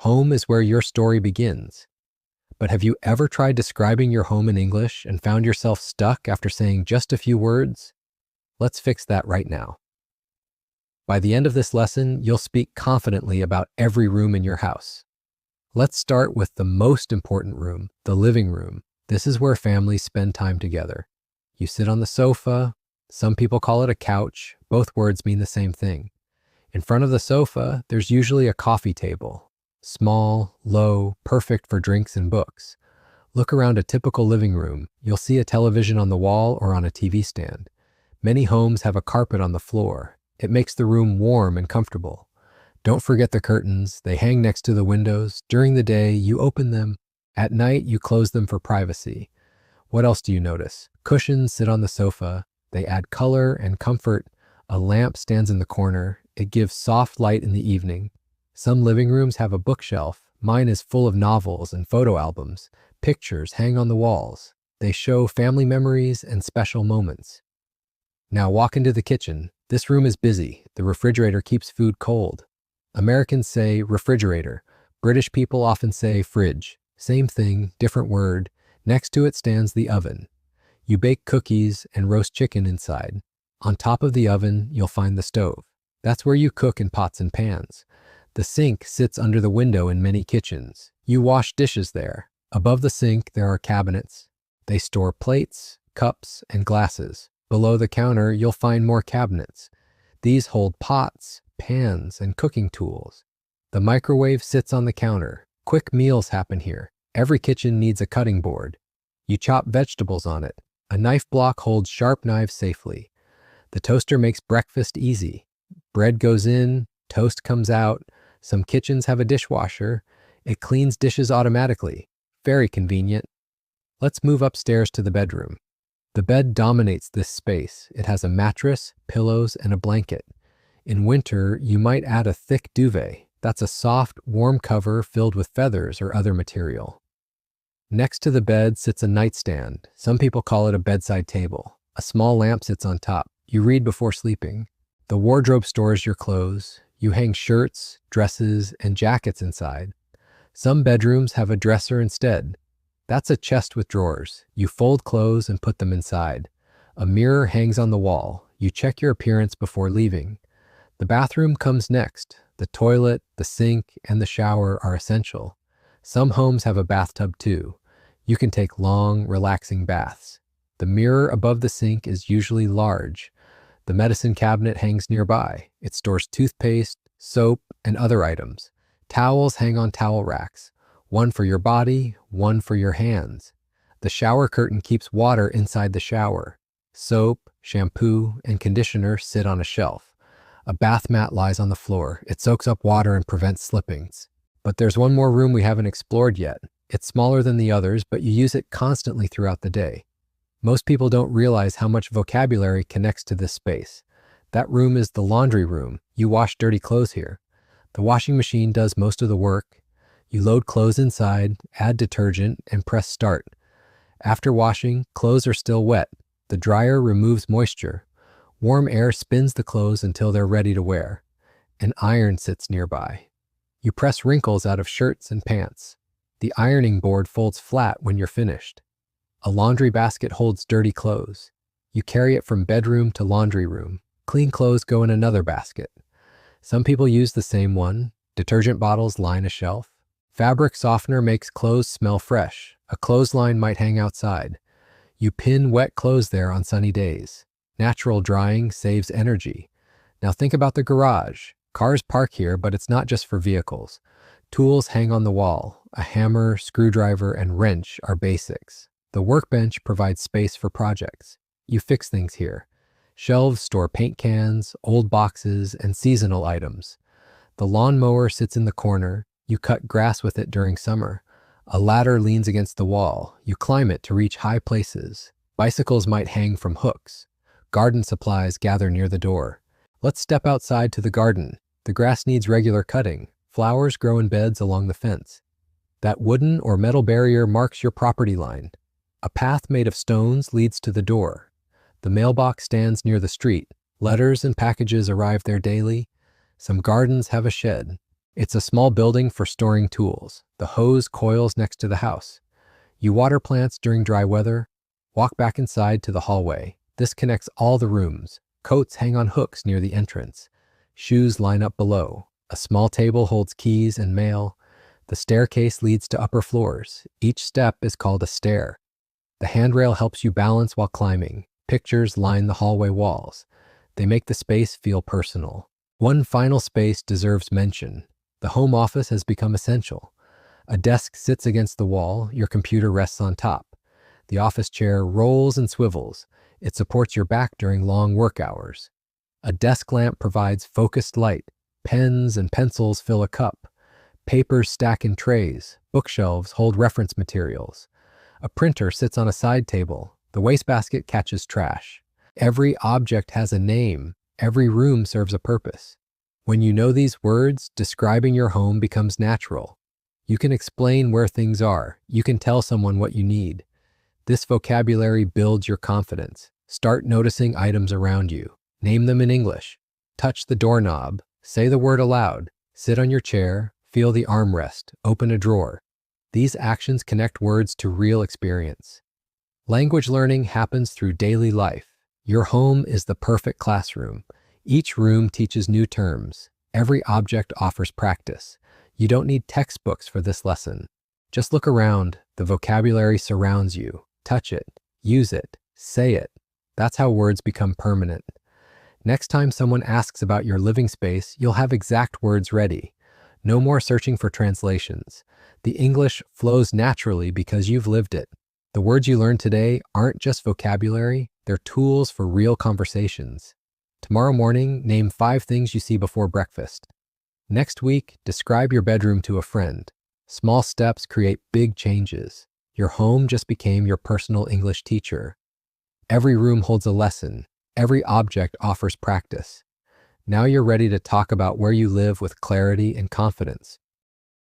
Home is where your story begins. But have you ever tried describing your home in English and found yourself stuck after saying just a few words? Let's fix that right now. By the end of this lesson, you'll speak confidently about every room in your house. Let's start with the most important room, the living room. This is where families spend time together. You sit on the sofa. Some people call it a couch. Both words mean the same thing. In front of the sofa, there's usually a coffee table. Small, low, perfect for drinks and books. Look around a typical living room. You'll see a television on the wall or on a TV stand. Many homes have a carpet on the floor. It makes the room warm and comfortable. Don't forget the curtains. They hang next to the windows. During the day, you open them. At night, you close them for privacy. What else do you notice? Cushions sit on the sofa. They add color and comfort. A lamp stands in the corner. It gives soft light in the evening. Some living rooms have a bookshelf. Mine is full of novels and photo albums. Pictures hang on the walls. They show family memories and special moments. Now walk into the kitchen. This room is busy. The refrigerator keeps food cold. Americans say refrigerator. British people often say fridge. Same thing, different word. Next to it stands the oven. You bake cookies and roast chicken inside. On top of the oven, you'll find the stove. That's where you cook in pots and pans. The sink sits under the window in many kitchens. You wash dishes there. Above the sink, there are cabinets. They store plates, cups, and glasses. Below the counter, you'll find more cabinets. These hold pots, pans, and cooking tools. The microwave sits on the counter. Quick meals happen here. Every kitchen needs a cutting board. You chop vegetables on it. A knife block holds sharp knives safely. The toaster makes breakfast easy. Bread goes in, toast comes out. Some kitchens have a dishwasher. It cleans dishes automatically. Very convenient. Let's move upstairs to the bedroom. The bed dominates this space. It has a mattress, pillows, and a blanket. In winter, you might add a thick duvet. That's a soft, warm cover filled with feathers or other material. Next to the bed sits a nightstand. Some people call it a bedside table. A small lamp sits on top. You read before sleeping. The wardrobe stores your clothes. You hang shirts, dresses, and jackets inside. Some bedrooms have a dresser instead. That's a chest with drawers. You fold clothes and put them inside. A mirror hangs on the wall. You check your appearance before leaving. The bathroom comes next. The toilet, the sink, and the shower are essential. Some homes have a bathtub too. You can take long, relaxing baths. The mirror above the sink is usually large. The medicine cabinet hangs nearby. It stores toothpaste, soap, and other items. Towels hang on towel racks. One for your body, one for your hands. The shower curtain keeps water inside the shower. Soap, shampoo, and conditioner sit on a shelf. A bath mat lies on the floor. It soaks up water and prevents slippings. But there's one more room we haven't explored yet. It's smaller than the others, but you use it constantly throughout the day. Most people don't realize how much vocabulary connects to this space. That room is the laundry room. You wash dirty clothes here. The washing machine does most of the work. You load clothes inside, add detergent, and press start. After washing, clothes are still wet. The dryer removes moisture. Warm air spins the clothes until they're ready to wear. An iron sits nearby. You press wrinkles out of shirts and pants. The ironing board folds flat when you're finished. A laundry basket holds dirty clothes. You carry it from bedroom to laundry room. Clean clothes go in another basket. Some people use the same one. Detergent bottles line a shelf. Fabric softener makes clothes smell fresh. A clothesline might hang outside. You pin wet clothes there on sunny days. Natural drying saves energy. Now think about the garage. Cars park here, but it's not just for vehicles. Tools hang on the wall. A hammer, screwdriver, and wrench are basics. The workbench provides space for projects. You fix things here. Shelves store paint cans, old boxes, and seasonal items. The lawnmower sits in the corner. You cut grass with it during summer. A ladder leans against the wall. You climb it to reach high places. Bicycles might hang from hooks. Garden supplies gather near the door. Let's step outside to the garden. The grass needs regular cutting. Flowers grow in beds along the fence. That wooden or metal barrier marks your property line. A path made of stones leads to the door. The mailbox stands near the street. Letters and packages arrive there daily. Some gardens have a shed. It's a small building for storing tools. The hose coils next to the house. You water plants during dry weather. Walk back inside to the hallway. This connects all the rooms. Coats hang on hooks near the entrance. Shoes line up below. A small table holds keys and mail. The staircase leads to upper floors. Each step is called a stair. The handrail helps you balance while climbing. Pictures line the hallway walls. They make the space feel personal. One final space deserves mention. The home office has become essential. A desk sits against the wall. Your computer rests on top. The office chair rolls and swivels. It supports your back during long work hours. A desk lamp provides focused light. Pens and pencils fill a cup. Papers stack in trays. Bookshelves hold reference materials. A printer sits on a side table. The wastebasket catches trash. Every object has a name. Every room serves a purpose. When you know these words, describing your home becomes natural. You can explain where things are. You can tell someone what you need. This vocabulary builds your confidence. Start noticing items around you. Name them in English. Touch the doorknob. Say the word aloud. Sit on your chair. Feel the armrest. Open a drawer. These actions connect words to real experience. Language learning happens through daily life. Your home is the perfect classroom. Each room teaches new terms. Every object offers practice. You don't need textbooks for this lesson. Just look around. The vocabulary surrounds you. Touch it. Use it. Say it. That's how words become permanent. Next time someone asks about your living space, you'll have exact words ready. No more searching for translations. The English flows naturally because you've lived it. The words you learn today aren't just vocabulary, they're tools for real conversations. Tomorrow morning, name 5 things you see before breakfast. Next week, describe your bedroom to a friend. Small steps create big changes. Your home just became your personal English teacher. Every room holds a lesson. Every object offers practice. Now you're ready to talk about where you live with clarity and confidence.